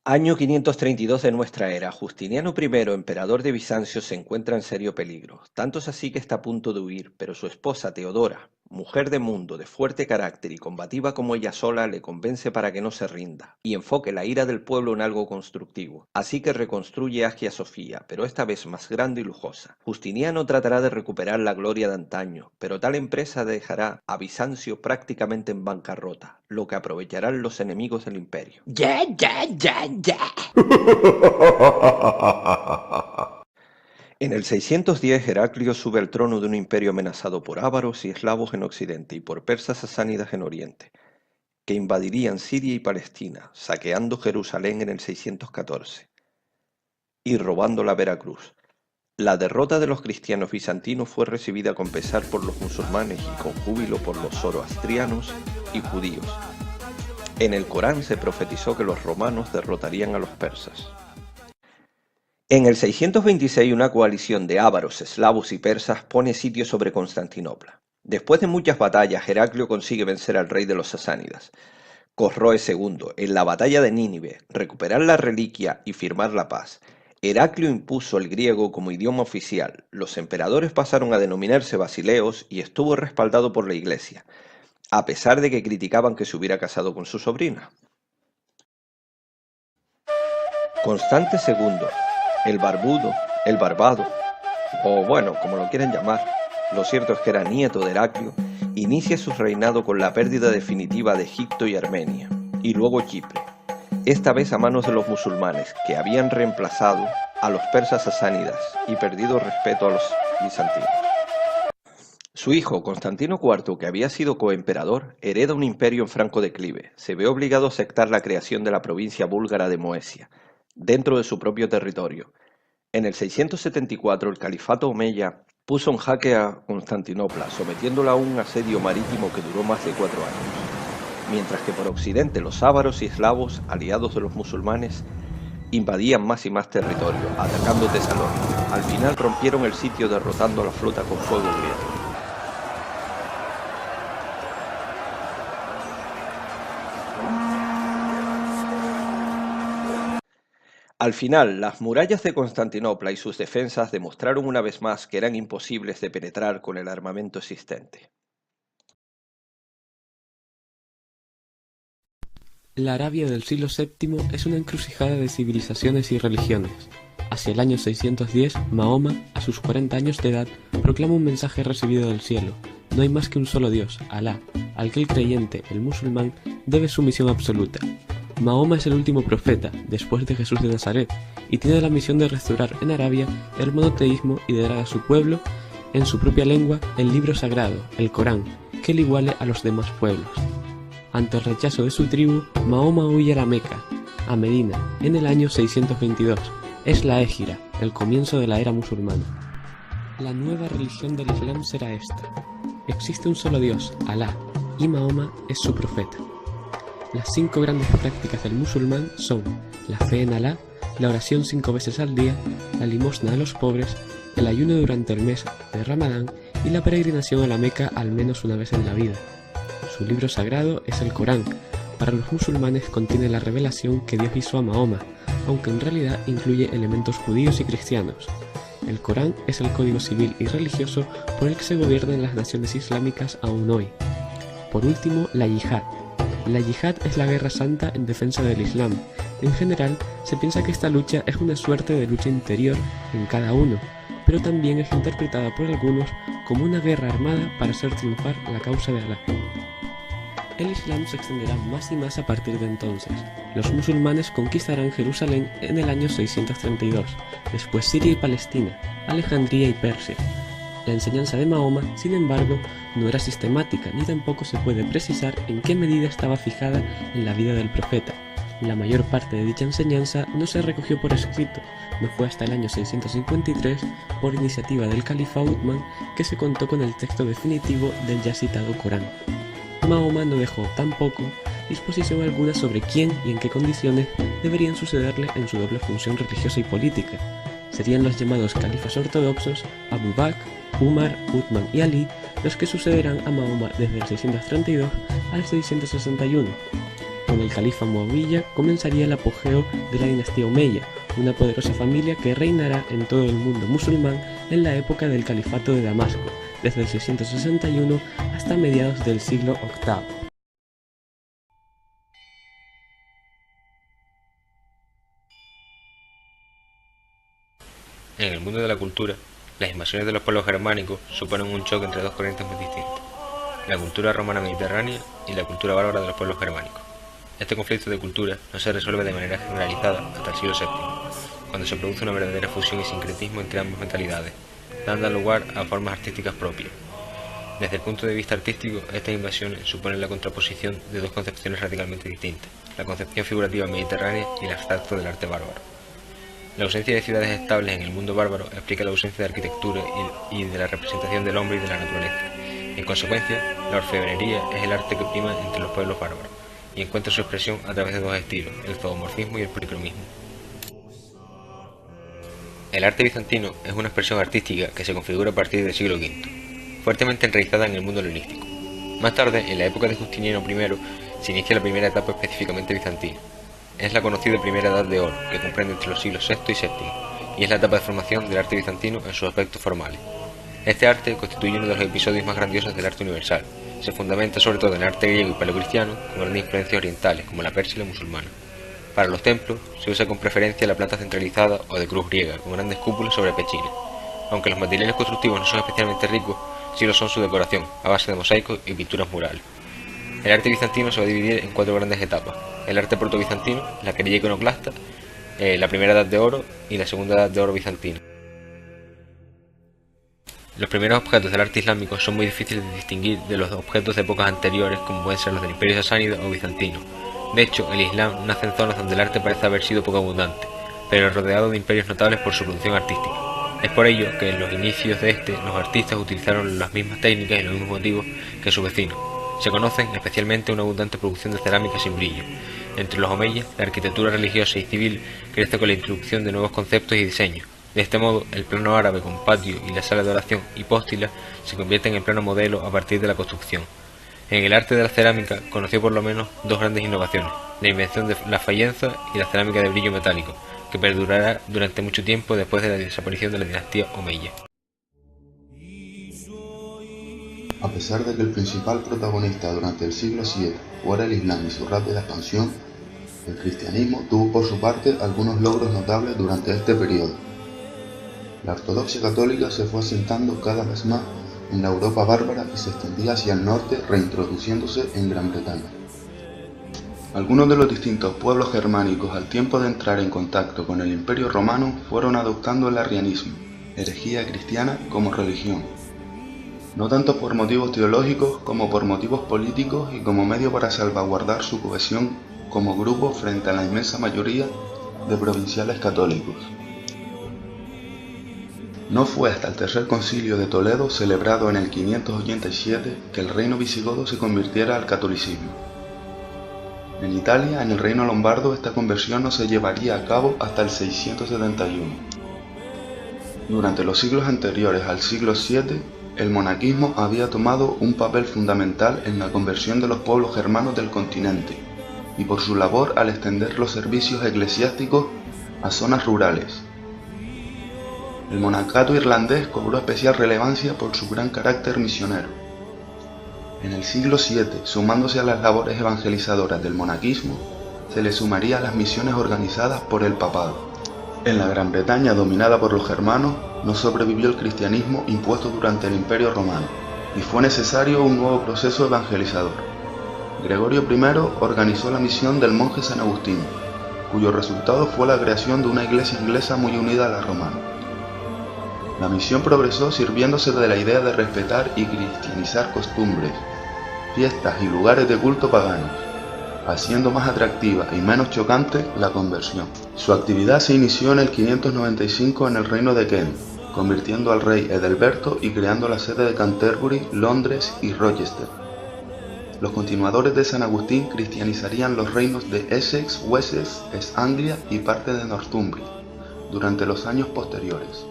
Año 532 de nuestra era, Justiniano I, emperador de Bizancio, se encuentra en serio peligro. Tanto es así que está a punto de huir, pero su esposa Teodora, mujer de mundo, de fuerte carácter y combativa como ella sola, le convence para que no se rinda y enfoque la ira del pueblo en algo constructivo. Así que reconstruye Hagia Sofía, pero esta vez más grande y lujosa. Justiniano tratará de recuperar la gloria de antaño, pero tal empresa dejará a Bizancio prácticamente en bancarrota, lo que aprovecharán los enemigos del imperio. Ya, ya, ya, ya. En el 610, Heraclio sube al trono de un imperio amenazado por ávaros y eslavos en Occidente y por persas sasánidas en Oriente, que invadirían Siria y Palestina, saqueando Jerusalén en el 614 y robando la Veracruz. La derrota de los cristianos bizantinos fue recibida con pesar por los musulmanes y con júbilo por los zoroastrianos y judíos. En el Corán se profetizó que los romanos derrotarían a los persas. En el 626 una coalición de ávaros, eslavos y persas pone sitio sobre Constantinopla. Después de muchas batallas, Heraclio consigue vencer al rey de los sasánidas, Cosroe II, en la batalla de Nínive, recuperar la reliquia y firmar la paz. Heraclio impuso el griego como idioma oficial, los emperadores pasaron a denominarse basileos y estuvo respaldado por la Iglesia, a pesar de que criticaban que se hubiera casado con su sobrina. Constante II, el barbudo, el barbado, o bueno, como lo quieren llamar, lo cierto es que era nieto de Heraclio, inicia su reinado con la pérdida definitiva de Egipto y Armenia, y luego Chipre, esta vez a manos de los musulmanes, que habían reemplazado a los persas sasánidas y perdido respeto a los bizantinos. Su hijo, Constantino IV, que había sido coemperador, hereda un imperio en franco declive. Se ve obligado a aceptar la creación de la provincia búlgara de Moesia, dentro de su propio territorio. En el 674 el califato omeya puso en jaque a Constantinopla, sometiéndola a un asedio marítimo que duró más de 4 años, mientras que por occidente los ávaros y eslavos, aliados de los musulmanes, invadían más y más territorio, atacando Tesalónica. Al final rompieron el sitio derrotando a la flota con fuego griego. Al final, las murallas de Constantinopla y sus defensas demostraron una vez más que eran imposibles de penetrar con el armamento existente. La Arabia del siglo VII es una encrucijada de civilizaciones y religiones. Hacia el año 610, Mahoma, a sus 40 años de edad, proclama un mensaje recibido del cielo. No hay más que un solo Dios, Alá, al que el creyente, el musulmán, debe sumisión absoluta. Mahoma es el último profeta, después de Jesús de Nazaret, y tiene la misión de restaurar en Arabia el monoteísmo y de dar a su pueblo, en su propia lengua, el libro sagrado, el Corán, que le iguale a los demás pueblos. Ante el rechazo de su tribu, Mahoma huye a la Meca, a Medina, en el año 622. Es la Égira, el comienzo de la era musulmana. La nueva religión del Islam será esta. Existe un solo Dios, Alá, y Mahoma es su profeta. Las 5 grandes prácticas del musulmán son la fe en Alá, la oración 5 veces al día, la limosna a los pobres, el ayuno durante el mes de Ramadán y la peregrinación a la Meca al menos una vez en la vida. Su libro sagrado es el Corán. Para los musulmanes contiene la revelación que Dios hizo a Mahoma, aunque en realidad incluye elementos judíos y cristianos. El Corán es el código civil y religioso por el que se gobiernan las naciones islámicas aún hoy. Por último, la yihad. La yihad es la guerra santa en defensa del Islam. En general, se piensa que esta lucha es una suerte de lucha interior en cada uno, pero también es interpretada por algunos como una guerra armada para hacer triunfar la causa de Alá. El Islam se extenderá más y más a partir de entonces. Los musulmanes conquistarán Jerusalén en el año 632, después Siria y Palestina, Alejandría y Persia. La enseñanza de Mahoma, sin embargo, no era sistemática ni tampoco se puede precisar en qué medida estaba fijada en la vida del profeta. La mayor parte de dicha enseñanza no se recogió por escrito, no fue hasta el año 653, por iniciativa del califa Uthman, que se contó con el texto definitivo del ya citado Corán. Mahoma no dejó tampoco disposición alguna sobre quién y en qué condiciones deberían sucederle en su doble función religiosa y política. Serían los llamados califas ortodoxos, Abu Bakr, Umar, Uthman y Ali los que sucederán a Mahoma desde el 632 al 661. Con el califa Muawiyah comenzaría el apogeo de la dinastía Omeya, una poderosa familia que reinará en todo el mundo musulmán en la época del califato de Damasco, desde el 661 hasta mediados del siglo VIII. En el mundo de la cultura, las invasiones de los pueblos germánicos suponen un choque entre dos corrientes muy distintas: la cultura romana mediterránea y la cultura bárbara de los pueblos germánicos. Este conflicto de culturas no se resuelve de manera generalizada hasta el siglo VII, cuando se produce una verdadera fusión y sincretismo entre ambas mentalidades, dando lugar a formas artísticas propias. Desde el punto de vista artístico, estas invasiones suponen la contraposición de dos concepciones radicalmente distintas: la concepción figurativa mediterránea y el abstracto del arte bárbaro. La ausencia de ciudades estables en el mundo bárbaro explica la ausencia de arquitectura y de la representación del hombre y de la naturaleza. En consecuencia, la orfebrería es el arte que prima entre los pueblos bárbaros, y encuentra su expresión a través de dos estilos, el zoomorfismo y el policromismo. El arte bizantino es una expresión artística que se configura a partir del siglo V, fuertemente enraizada en el mundo helenístico. Más tarde, en la época de Justiniano I, se inicia la primera etapa específicamente bizantina. Es la conocida Primera Edad de Oro, que comprende entre los siglos VI y VII, y es la etapa de formación del arte bizantino en sus aspectos formales. Este arte constituye uno de los episodios más grandiosos del arte universal. Se fundamenta sobre todo en el arte griego y paleocristiano, con grandes influencias orientales, como la persa y la musulmana. Para los templos, se usa con preferencia la planta centralizada o de cruz griega, con grandes cúpulas sobre pechines. Aunque los materiales constructivos no son especialmente ricos, sí lo son su decoración, a base de mosaicos y pinturas murales. El arte bizantino se va a dividir en cuatro grandes etapas: el arte proto-bizantino, la querella iconoclasta, la primera edad de oro y la segunda edad de oro bizantina. Los primeros objetos del arte islámico son muy difíciles de distinguir de los objetos de épocas anteriores, como pueden ser los del Imperio sasánida o bizantino. De hecho, el Islam nace en zonas donde el arte parece haber sido poco abundante, pero rodeado de imperios notables por su producción artística. Es por ello que en los inicios de los artistas utilizaron las mismas técnicas y los mismos motivos que sus vecinos. Se conocen especialmente una abundante producción de cerámica sin brillo. Entre los omeyas, la arquitectura religiosa y civil crece con la introducción de nuevos conceptos y diseños. De este modo, el plano árabe con patio y la sala de oración hipóstila se convierten en plano modelo a partir de la construcción. En el arte de la cerámica conoció por lo menos dos grandes innovaciones: la invención de la fayenza y la cerámica de brillo metálico, que perdurará durante mucho tiempo después de la desaparición de la dinastía omeya. A pesar de que el principal protagonista durante el siglo VII fuera el Islam y su rápida expansión, el cristianismo tuvo por su parte algunos logros notables durante este periodo. La ortodoxia católica se fue asentando cada vez más en la Europa bárbara y se extendía hacia el norte, reintroduciéndose en Gran Bretaña. Algunos de los distintos pueblos germánicos, al tiempo de entrar en contacto con el Imperio romano, fueron adoptando el arrianismo, herejía cristiana, como religión, no tanto por motivos teológicos como por motivos políticos y como medio para salvaguardar su cohesión como grupo frente a la inmensa mayoría de provinciales católicos. No fue hasta el Tercer Concilio de Toledo, celebrado en el 587, que el reino visigodo se convirtiera al catolicismo. En Italia, en el reino lombardo, esta conversión no se llevaría a cabo hasta el 671. Durante los siglos anteriores al siglo VII, el monaquismo había tomado un papel fundamental en la conversión de los pueblos germanos del continente, y por su labor al extender los servicios eclesiásticos a zonas rurales. El monacato irlandés cobró especial relevancia por su gran carácter misionero. En el siglo VII, sumándose a las labores evangelizadoras del monaquismo, se le sumaría a las misiones organizadas por el papado. En la Gran Bretaña, dominada por los germanos, no sobrevivió el cristianismo impuesto durante el Imperio romano, y fue necesario un nuevo proceso evangelizador. Gregorio I organizó la misión del monje San Agustín, cuyo resultado fue la creación de una iglesia inglesa muy unida a la romana. La misión progresó sirviéndose de la idea de respetar y cristianizar costumbres, fiestas y lugares de culto paganos, haciendo más atractiva y menos chocante la conversión. Su actividad se inició en el 595 en el reino de Kent, convirtiendo al rey Edelberto y creando la sede de Canterbury, Londres y Rochester. Los continuadores de San Agustín cristianizarían los reinos de Essex, Wessex, East Anglia y parte de Northumbria durante los años posteriores.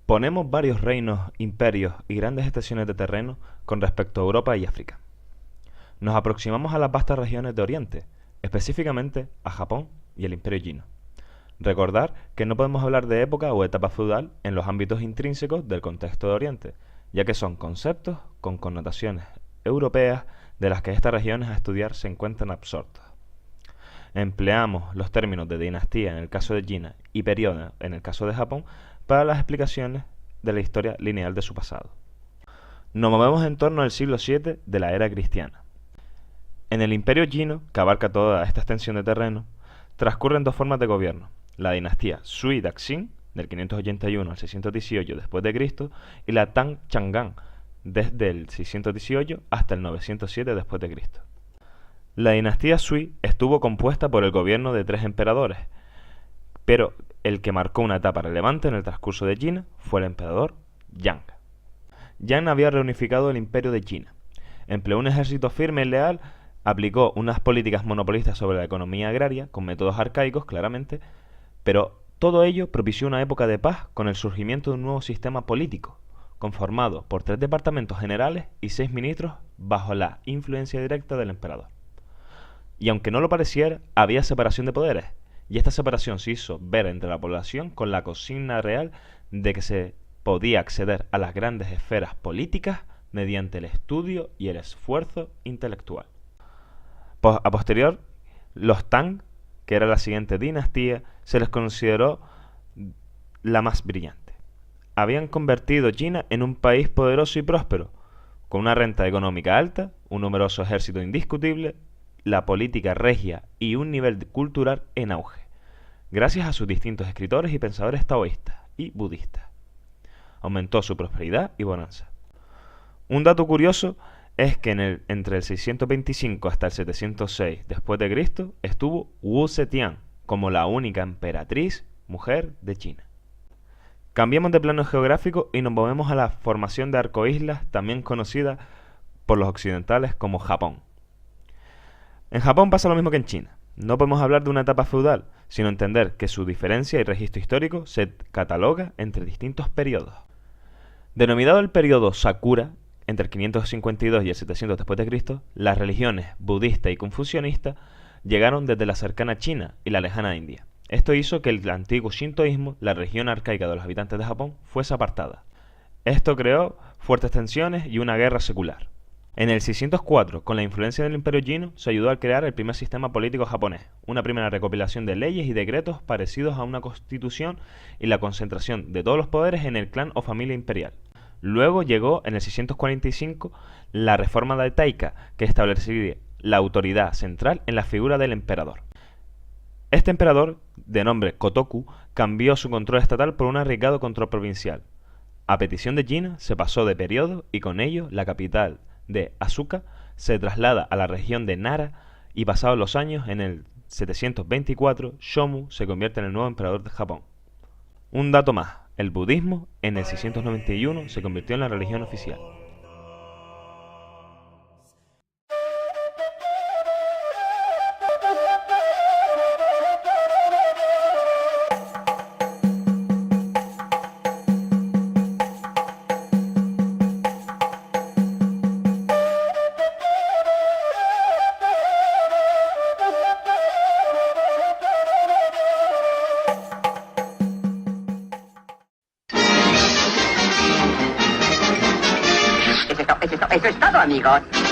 Ponemos varios reinos, imperios y grandes extensiones de terreno con respecto a Europa y África. Nos aproximamos a las vastas regiones de Oriente, específicamente a Japón y el Imperio Chino. Recordar que no podemos hablar de época o etapa feudal en los ámbitos intrínsecos del contexto de Oriente, ya que son conceptos con connotaciones europeas de las que estas regiones a estudiar se encuentran absortas. Empleamos los términos de dinastía en el caso de China y periodo en el caso de Japón para las explicaciones de la historia lineal de su pasado. Nos movemos en torno al siglo VII de la era cristiana. En el Imperio Chino, que abarca toda esta extensión de terreno, transcurren dos formas de gobierno: la dinastía Sui Daxing, del 581 al 618 después de Cristo, y la Tang Chang'an, desde el 618 hasta el 907 después de Cristo. La dinastía Sui estuvo compuesta por el gobierno de 3 emperadores, pero el que marcó una etapa relevante en el transcurso de China fue el emperador Yang. Yang había reunificado el imperio de China, empleó un ejército firme y leal, aplicó unas políticas monopolistas sobre la economía agraria, con métodos arcaicos claramente, pero todo ello propició una época de paz con el surgimiento de un nuevo sistema político, conformado por 3 departamentos generales y 6 ministros bajo la influencia directa del emperador. Y aunque no lo pareciera, había separación de poderes, y esta separación se hizo ver entre la población con la consigna real de que se podía acceder a las grandes esferas políticas mediante el estudio y el esfuerzo intelectual. A posterior, los Tang, que era la siguiente dinastía, se les consideró la más brillante. Habían convertido China en un país poderoso y próspero, con una renta económica alta, un numeroso ejército indiscutible, la política regia y un nivel cultural en auge, gracias a sus distintos escritores y pensadores taoístas y budistas. Aumentó su prosperidad y bonanza. Un dato curioso es que entre el 625 hasta el 706 después de Cristo estuvo Wu Zetian como la única emperatriz mujer de China. Cambiamos de plano geográfico y nos movemos a la formación de arcoíslas, también conocida por los occidentales como Japón. En Japón pasa lo mismo que en China. No podemos hablar de una etapa feudal, sino entender que su diferencia y registro histórico se cataloga entre distintos periodos. Denominado el periodo Sakura, entre el 552 y el 700 después de Cristo, las religiones budista y confucianista llegaron desde la cercana China y la lejana India. Esto hizo que el antiguo shintoísmo, la religión arcaica de los habitantes de Japón, fuese apartada. Esto creó fuertes tensiones y una guerra secular. En el 604, con la influencia del Imperio Chino, se ayudó a crear el primer sistema político japonés, una primera recopilación de leyes y decretos parecidos a una constitución y la concentración de todos los poderes en el clan o familia imperial. Luego llegó, en el 645, la reforma de Taika, que establecía la autoridad central en la figura del emperador. Este emperador, de nombre Kotoku, cambió su control estatal por un arriesgado control provincial. A petición de China, se pasó de periodo y con ello la capital de Asuka se traslada a la región de Nara y pasados los años, en el 724, Shomu se convierte en el nuevo emperador de Japón. Un dato más, el budismo en el 691 se convirtió en la religión oficial. Eso es todo, amigos.